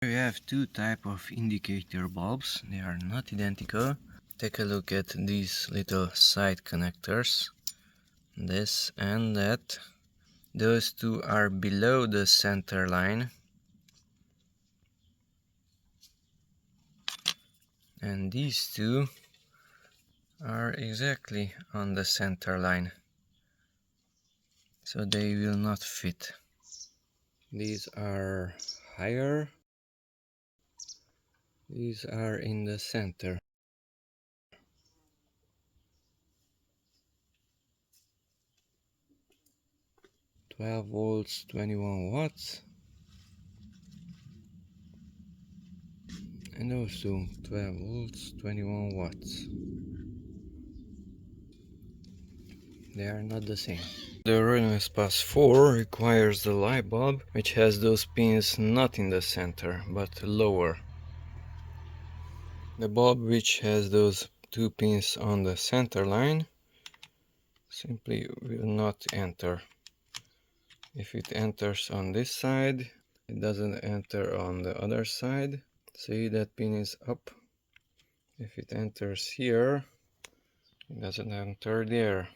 We have two types of indicator bulbs. They are not identical. Take a look at these little side connectors. This and that. Those two are below the center line. And these two are exactly on the center line. So they will not fit. These are higher. These are in the center. 12 volts, 21 watts. And also 12 volts, 21 watts. They are not the same. The Renault Espace IV requires the light bulb, which has those pins not in the center, but lower. The bulb which has those two pins on the center line simply will not enter. If it enters on this side, it doesn't enter on the other side. See, that pin is up. If it enters here, it doesn't enter there.